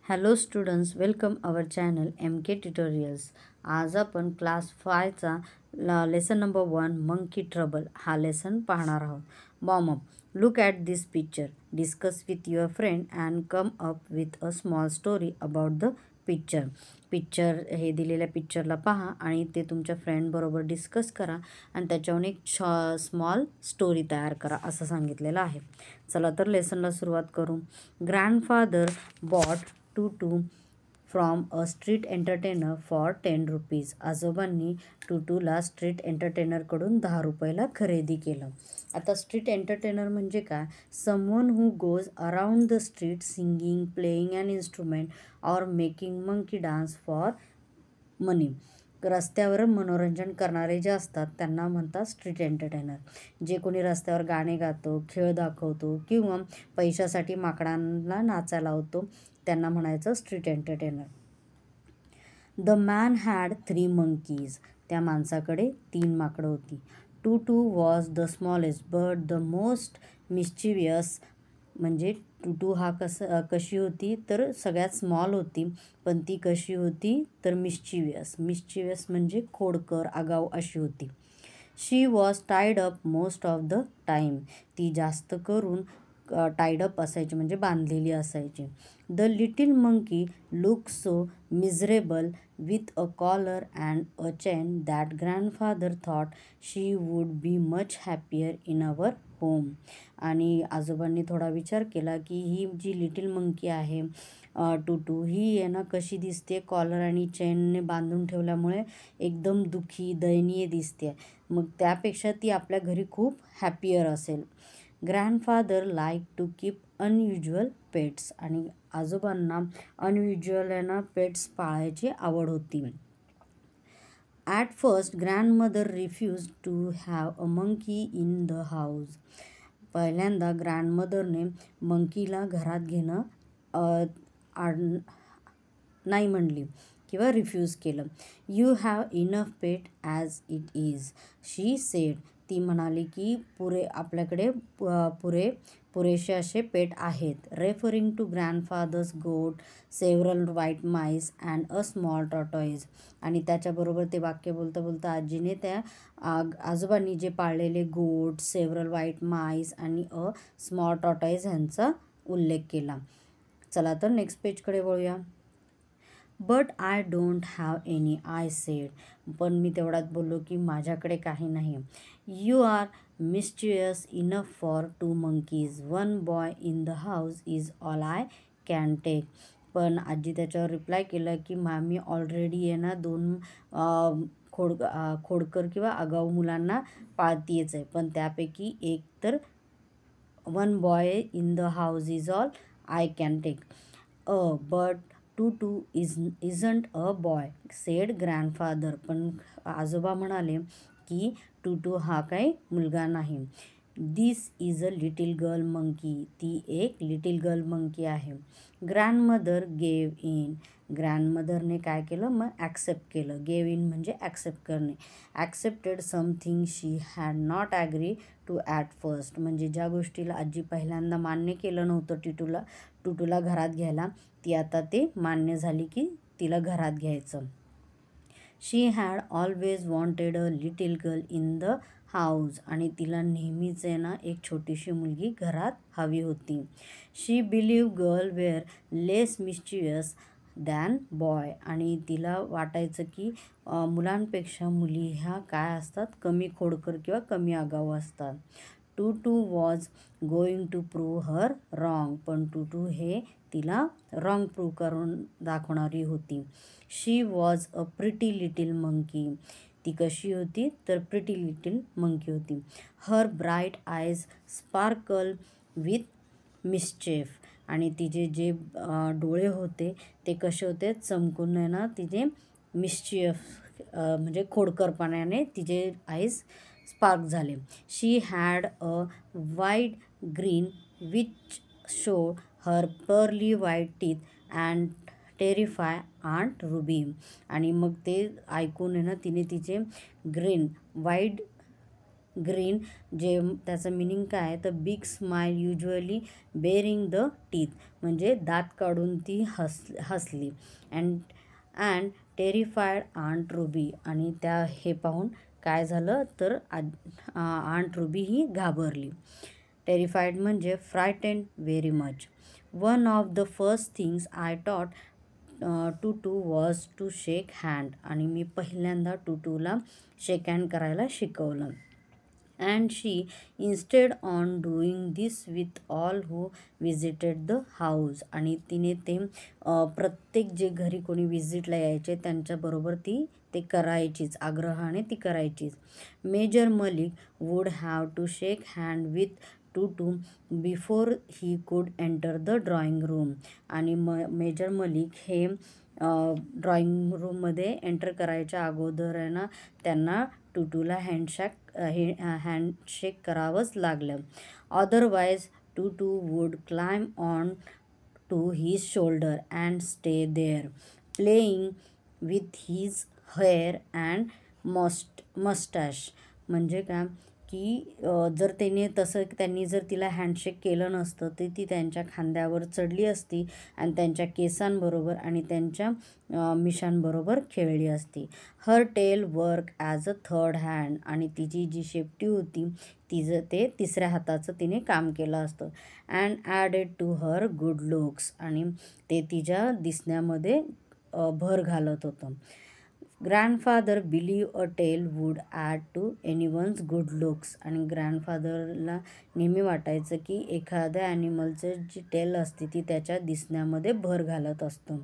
Hello students, welcome our channel MK tutorials. आज आपण class 5चा लेसन नंबर 1 मंकी ट्रबल हा लेसन पाहणार आहोत. Warm up. Look at this picture, discuss with your friend and come up with a small story about the picture हे दिलेल्या पिक्चरला पहा आणि ते तुमच्या फ्रेंडबरोबर डिस्कस करा आणि त्याच्यावरून एक स्मॉल स्टोरी तयार करा असं सांगितलेलं आहे. चला तर लेसनला सुरुवात करू. Grandfather bought Toto from a street entertainer for 10 rupees. आजोबांनी टूटूला स्ट्रीट एंटरटेनरकडून 10 रुपयाला खरेदी केलं. आता स्ट्रीट एंटरटेनर म्हणजे काय? Someone who goes around the street singing, playing an instrument or making monkey dance for money. रस्त्यावर मनोरंजन करणारे जे असतात त्यांना म्हणतात स्ट्रीट एंटरटेनर. जे कोणी रस्त्यावर गाणे गातो, खेळ दाखवतो किंवा पैशासाठी माकडांना नाचायला लावतो त्यांना म्हणायचं street entertainer. The man had 3 monkeys. त्या माणसाकडे 3 माकडं होती. Toto was the smallest but the most mischievous. म्हणजे टूटू हा कशी होती तर सगळ्यात स्मॉल होती, पण ती कशी होती तर मिस्चिवियस म्हणजे खोडकर, आगाऊ अशी होती. She was tied up most of the time. ती जास्त करून टाईड अप असायची म्हणजे बांधलेली असायची. The little monkey look so miserable with a collar and a chain that grandfather thought she would be much happier in our home. आणि आजोबांनी थोडा विचार केला की ही जी लिटिल मंकी आहे टूटू, ही आहे ना कशी दिसते, कॉलर आणि चेनने बांधून ठेवल्यामुळे एकदम दुःखी, दयनीय दिसते. मग त्यापेक्षा ती आपल्या घरी खूप हॅपियर असेल. Grandfather like to keep unusual pets. आणि आजोबांना अनयुज्युअल पेट्स पाळायची आवड होती. At first grandmother refuse to have a monkey in the house. पहिल्यांदा ग्रँडमदरने मंकीला घरात घेणं नाही म्हणली किंवा रिफ्यूज केलं. You have enough pet as it is, she sed. ती म्हणाली की आपल्याकडे पुरेसे असे पेट आहेत. Referring to grandfather's goat, several white mice and a small tortoise. आणि त्याच्याबरोबर ते वाक्य बोलता बोलता आजीने त्या आजोबांनी जे पाळलेले गोट, सेव्हरल व्हाईट माईस आणि अ स्मॉल टॉर्टॉईज ह्यांचा उल्लेख केला. चला तर नेक्स्ट पेजकडे वळूया. But I don't have any, I said. पण मी तेवढ्यात बोललो की माझ्याकडे काही नाही. You are mischievous enough for 2 monkeys. 1 boy in the house is all I can take. पण आजी त्याच्यावर रिप्लाय केलं की मी ऑलरेडी आहे ना 2 खोडकर किंवा आगाऊ मुलांना पाळतीच आहे, पण त्यापैकी एक तर 1 boy in the house is all I can take. But Toto isn't a boy, said grandfather. पण आजोबा म्हणाले की टूटू हा काही मुलगा नाही. This is a little girl monkey. ती एक लिटिल गर्ल मंकी आहे. Grandmother gave in. ग्रँडमदरने काय केलं मग ॲक्सेप्ट केलं. गेव इन म्हणजे ॲक्सेप्ट करणे. Accepted something she had not agree to at first. म्हणजे ज्या गोष्टीला आजी पहिल्यांदा मान्य केलं नव्हतं टूटूला घरात घ्यायला, ती आता ते मान्य झाली की तिला घरात घ्यायचं. She had always wanted a little girl in the house. आणि तिला नेहमीच आहे ना एक छोटीशी मुलगी घरात हवी होती. शी बिलीव्ह गर्ल वेअर लेस मिस्चिवियस दॅन बॉय. आणि तिला वाटायचं की मुलांपेक्षा मुली ह्या काय असतात, कमी खोडकर किंवा कमी आगाऊ असतात. Toto was going to prove her wrong. पण टूटू हे तिला रॉंग प्रूव्ह करून दाखवणारी होती. She was a pretty little monkey. ती कशी होती तर प्रिटी लिटिल मंकी होती. Her bright eyes sparkle with mischief. आणि तिचे जे डोळे होते ते कसे होते, चमकून आहे ना तिचे मिस्चियफ म्हणजे खोडकरपणाने तिचे आईज स्पार्क झाले. She had a wide green which show her pearly white teeth and terrify aunt Ruby. आणि मग ते ऐकून आहे ना तिने तिचे ग्रीन, जे त्याचं मिनिंग काय आहे तर big smile usually baring the teeth, म्हणजे दात काढून ती हसली. अँड टेरिफाईड आंट रुबी, आणि त्या हे पाहून काय झालं तर आंट रुबी ही घाबरली. टेरिफाईड म्हणजे frightened very much. One of the first things I taught Toto was to shake hand, आणि मी पहिल्यांदा टूला शेक हँड करायला शिकवलं. And she instead on doing this with all who visited the house, आणि तिने ते प्रत्येक जे घरी कोणी विजिटला यायचे त्यांच्याबरोबर ती ते करायचीच, आग्रहाने ती करायचीच. Major Malik would have to shake hand with Toto before he could enter the drawing room, आणि मेजर मलिक हे ड्रॉइंग रूममध्ये एंटर करायच्या अगोदर आहे ना त्यांना टूला हँडशेक करावंच लागलं. Otherwise Toto would climb on to his shoulder and stay there playing with his hair and moustache. म्हणजे काय की जर त्यांनी जर तिला हँडशेक केलं नसतं तर ती त्यांच्या खांद्यावर चढली असती आणि त्यांच्या केसांबरोबर आणि त्यांच्या मिशांबरोबर खेळली असती. Her tail work as a third hand, आणि तिची जी शेपटी होती ते तिसऱ्या हाताचं तिने काम केलं असतं. And added to her good looks, आणि ते तिच्या दिसण्यामध्ये भर घालत होतं. Grandfather believe a tail would add to anyone's good looks, आणि ग्रँडफादरला नेहमी वाटायचं की एखाद्या ॲनिमलचं जी टेल असते ती त्याच्या दिसण्यामध्ये भर घालत असतं.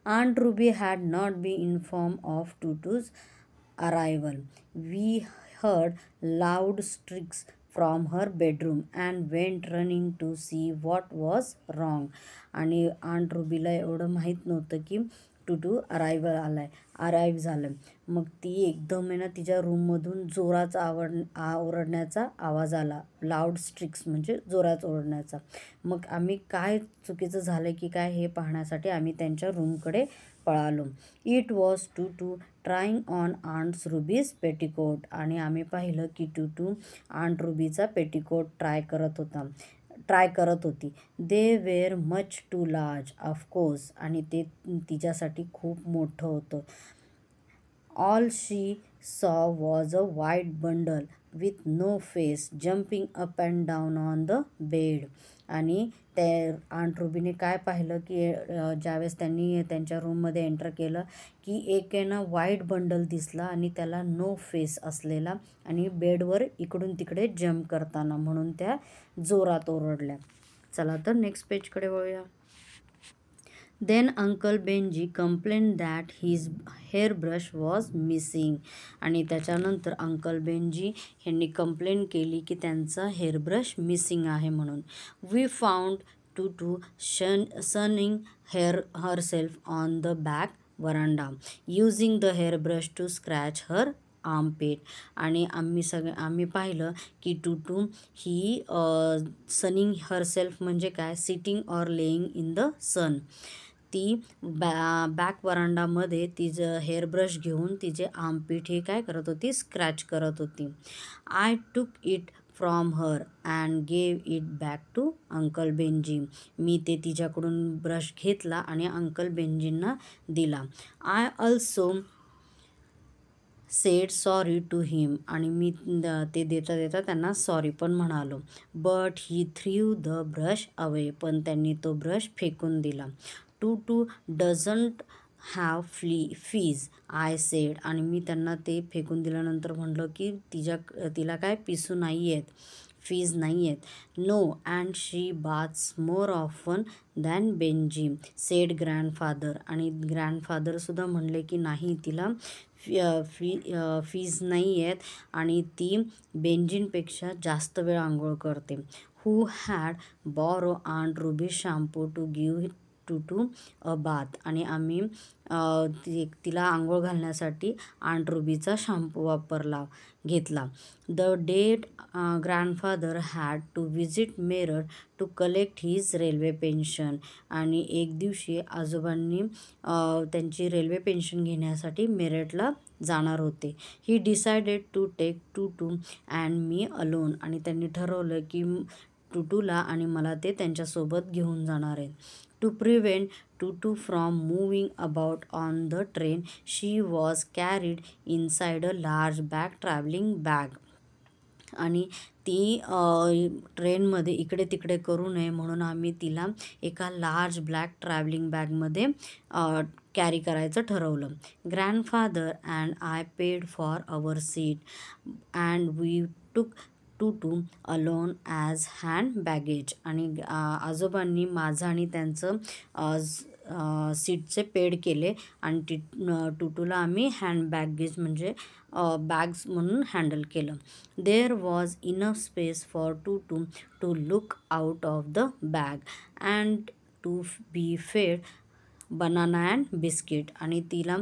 Aunt Ruby had not been informed of Tutu's arrival. We heard loud shrieks from her bedroom and went running to see what was wrong. आणि आंट रुबीला एवढं माहीत नव्हतं की टूटू अराईव्ह झालं. मग ती एकदम आहे ना तिच्या रूममधून जोराचा ओरडण्याचा आवाज आला. लाऊड स्ट्रिक्स म्हणजे जोरात ओरडण्याचा. मग आम्ही काय चुकीचं झालं की काय हे पाहण्यासाठी आम्ही त्यांच्या रूमकडे पळालो. It was Toto trying on aunt Ruby's petticoat, आणि आम्ही पाहिलं की टू आंट रुबीचा पेटिकोट ट्राय करत होती. They were much too large of course, आणि ते तिच्यासाठी खूप मोठं होतं. All she saw was a white bundle with no face jumping up and down on the bed. आणि ते आंट रुबीने काय पाहिलं की ज्यावेळेस त्यांनी त्यांच्या रूममध्ये एंटर केलं की एक आहे ना व्हाईट बंडल दिसला आणि त्याला नो फेस असलेला, आणि बेडवर इकडून तिकडे जम्प करताना, म्हणून त्या जोरात ओरडल्या. चला तर नेक्स्ट पेजकडे वळूया. Then uncle Benji complain that his hair brush was missing, आणि त्याच्यानंतर अंकल बेंजी यांनी कंप्लेन केली की त्यांचा हेअर ब्रश मिसिंग आहे म्हणून. We found Toto sunning herself on the back veranda using the hair brush to scratch her armpit, आणि आम्ही पाहिलं की टूटू ही सनिंग हरसेल्फ म्हणजे काय, sitting or laying in the sun. ती बॅक वरांडामध्ये तिचं हेअर ब्रश घेऊन तिचे आर्मपीट हे काय करत होती, स्क्रॅच करत होती. I took it from her and gave it back to uncle Benji. मी ते तिच्याकडून ब्रश घेतला आणि अंकल बेंजींना दिला. I also said sorry to him, आणि मी ते देता त्यांना सॉरी पण म्हणालो. But he threw the brush away, पण त्यांनी तो ब्रश फेकून दिला. Tutu doesn't have fleas I said, आणि मी त्यांना ते फेकून दिल्यानंतर म्हणलं की तिला काय पिसू नाही आहेत, फीज नाही आहेत. No, and she baths more often than Benji said grandfather, आणि ग्रँडफादरसुद्धा म्हणले की नाही तिला फीज नाही आहेत आणि ती बेंजींपेक्षा जास्त वेळ आंघोळ करते. Who had borrow aunt Ruby shampoo to give Tutu a bath. आणि आम्ही तिला आंघोळ घालण्यासाठी आंट रुबीचा शॅम्पू घेतला. The day grandfather had to visit Meerut to collect his railway pension. आणि एक दिवशी आजोबांनी त्यांची रेल्वे पेन्शन घेण्यासाठी मेरठला जाणार होते. He decided to take Tutu and me along. आणि त्यांनी ठरवलं की टूटूला आणि मला ते त्यांच्यासोबत घेऊन जाणार आहेत. To prevent Tutu from moving about on the train, she was carried inside a large travelling bag. आणि ती ट्रेनमध्ये इकडे तिकडे करू नये म्हणून आम्ही तिला एका लार्ज ट्रॅव्हलिंग बॅगमध्ये कॅरी करायचं ठरवलं. Grandfather and I paid for our seat and we took Tutu along as hand baggage. आणि आजोबांनी माझं आणि त्यांचं सीटचे पेड केले आणि टूटूला आम्ही हँड बॅगेज म्हणजे बॅग्स म्हणून हँडल केलं. There was enough space for Tutu to look out of the bag and to be fed banana and biscuit. आणि तिला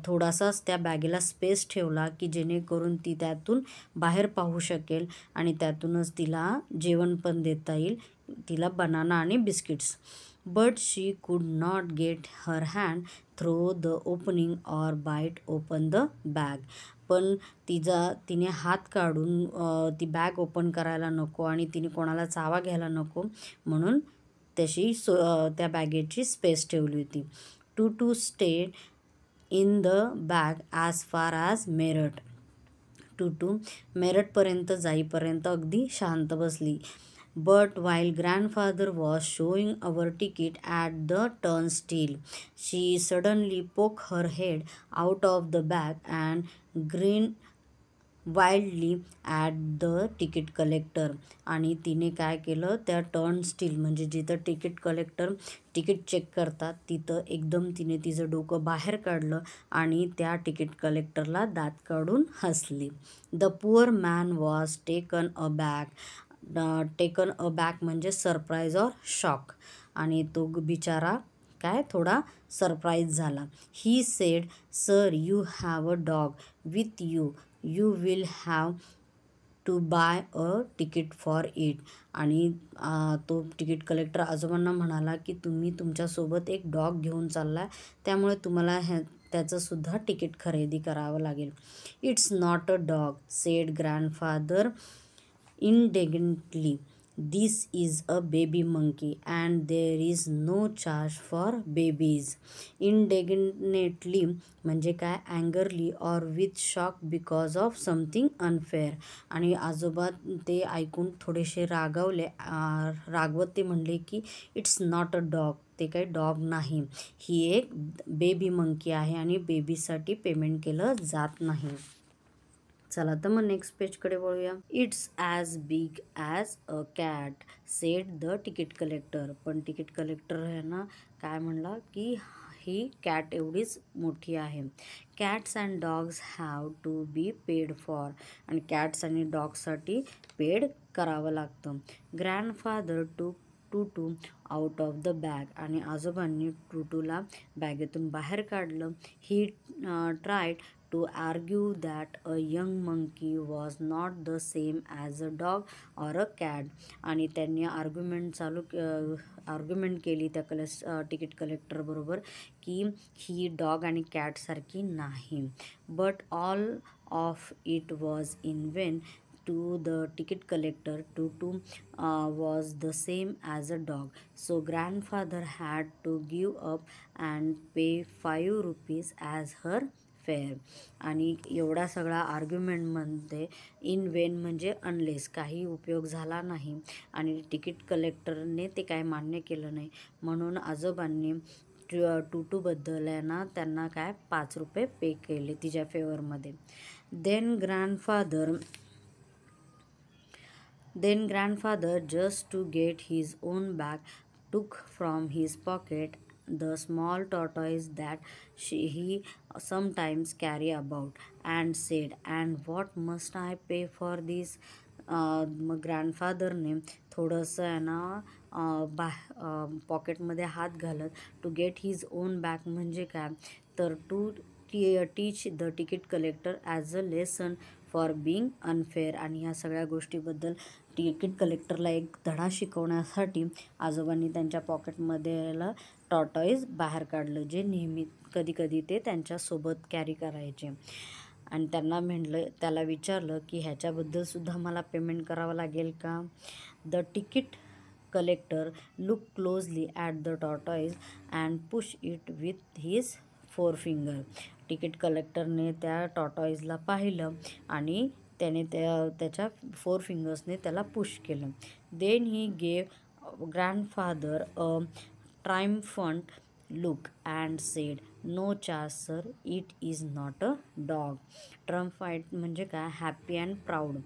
थोडासाच त्या बॅगेला स्पेस ठेवला की जेणेकरून ती त्यातून बाहेर पाहू शकेल आणि त्यातूनच तिला जेवण पण देता येईल, तिला बनाना आणि biscuits. But she could not get her hand through the opening or bite open the bag. पण तिने हात काढून ती बॅग ओपन करायला नको आणि तिने कोणाला चावा घ्यायला नको म्हणून त्या बॅगेची स्पेस ठेवली होती. Tutu stayed in the bag as far as Meerut. Tutu मेरठपर्यंत जाईपर्यंत अगदी शांत बसली. But while grandfather was showing our ticket at the turnstile, she suddenly poked her head out of the bag and grinned wildly at the ticket collector. आणि तिने काय केलं, त्या टर्नस्टील म्हणजे जिथं तिकीट कलेक्टर तिकीट चेक करतात तिथं एकदम तिने तिचं डोकं बाहेर काढलं आणि त्या तिकीट कलेक्टरला दात काढून हसली. The poor man was taken aback म्हणजे सरप्राईज ऑर शॉक. आणि तो बिचारा काय थोडा सरप्राईज झाला. He said, sir you have a dog with you, you will have to buy a ticket for it. आणि तो तिकीट कलेक्टर आजोबांना म्हणाला की तुम्ही तुमच्यासोबत एक डॉग घेऊन चालला, त्यामुळे तुम्हाला त्याचंसुद्धा तिकीट खरेदी करावं लागेल. It's not a dog, sed grandfather indignantly. This is a baby monkey and there is no charge for babies. Indignantly म्हणजे काय, angrily or with shock because of something unfair. आणि आजोबा ते ऐकून थोडेसे रागवत ते म्हणले की इट्स नॉट अ डॉग, ते काही डॉग नाही, ही एक बेबी मंकी आहे आणि बेबीसाठी पेमेंट केलं जात नाही. चला तर मग नेक्स्ट पेजकडे वळूया. It's as big as a cat, sed the ticket collector. पण तिकीट कलेक्टर आहे ना काय म्हणला की ही कॅट एवढीच मोठी आहे. Cats and dogs have to be paid for. आणि कॅट्स आणि डॉगसाठी पेड करावं लागतं. Grandfather Tutu out of the bag. आणि आजोबांनी टूटूला बॅगेतून बाहेर काढलं. He tried to argue that a young monkey was not the same as a dog or a cat. आणि त्यांनी आर्ग्युमेंट केली त्या तिकीट कलेक्टर बरोबर की ही डॉग आणि कॅटसारखी नाही. But all of it was in Wien. To the ticket collector, Tutu was the same as a dog. So grandfather had to give up and pay 5 rupees as her fare. आणि एवढा सगळा आर्ग्युमेंटमध्ये in Wien म्हणजे unless, काही उपयोग झाला नाही आणि ticket कलेक्टरने ते काय मान्य केलं नाही म्हणून आजोबांनी टूटूबद्दल आहे ना त्यांना काय 5 रुपये पे केले तिच्या फेवरमध्ये. Then grandfather, just to get his own bag, took from his pocket the small tortoise that he sometimes carry about and said, and what must I pay for this? मग ग्रँडफादरने थोडंसं आहे ना पॉकेटमध्ये हात घालत to get his own back म्हणजे काय तर to teach the ticket collector as a lesson for being unfair. आणि ह्या सगळ्या गोष्टीबद्दल तिकीट कलेक्टरला एक धडा शिकवण्यासाठी आजोबांनी त्यांच्या पॉकेटमधला टॉर्टॉईज बाहेर काढलं, जे नेहमी कधीकधी ते त्यांच्यासोबत कॅरी करायचे. आणि त्याला विचारलं की ह्याच्याबद्दलसुद्धा मला पेमेंट करावं लागेल का. The ticket collector look closely at the tortoise and push it with his forefinger. Ticket कलेक्टरने त्या टॉर्टॉईजला पाहिलं आणि त्याने त्याच्या फोर फिंगर्सने त्याला पुश केलं. Then he gave grandfather a triumphant look and said, no charge sir, it is not a dog. Triumphant म्हणजे काय happy and proud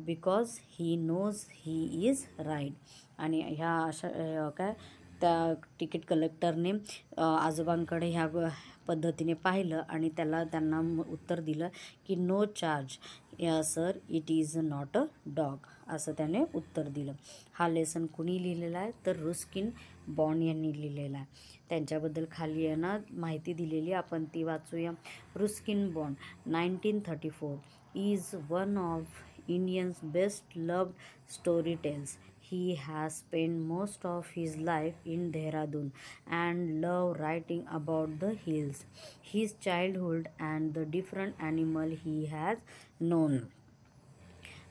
because he knows he is right. आणि ह्या अशा काय त्या तिकीट कलेक्टरने आजोबांकडे ह्या पद्धतीने पाहिलं आणि त्यांना उत्तर दिलं की no charge sir, it is not a dog, असं त्याने उत्तर दिलं. हा लेसन कुणी लिहिलेला आहे तर रुस्किन बॉन्ड यांनी लिहिलेला आहे. त्यांच्याबद्दल खाली आहे ना माहिती दिलेली, आपण ती वाचूया. Ruskin Bond 1934 is one of India's best loved story tales. He has spent most of his life in Dehradun and loved writing about the hills, his childhood and the different animal he has known.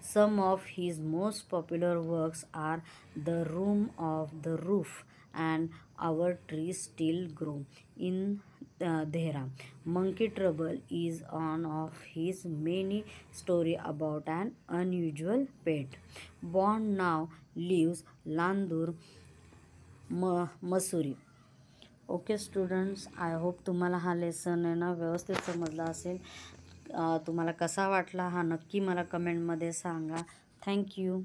Some of his most popular works are The Room of the Roof and Our Trees Still Grow in Dhera. Monkey Trouble is one of his many stories about an unusual pet. Bond now lives Landur, Missouri. Okay students, I hope तुम्हाला हा lesson आहे ना व्यवस्थित समजला असेल. तुम्हाला कसा वाटला हा नक्की मला कमेंटमध्ये सांगा. थँक्यू.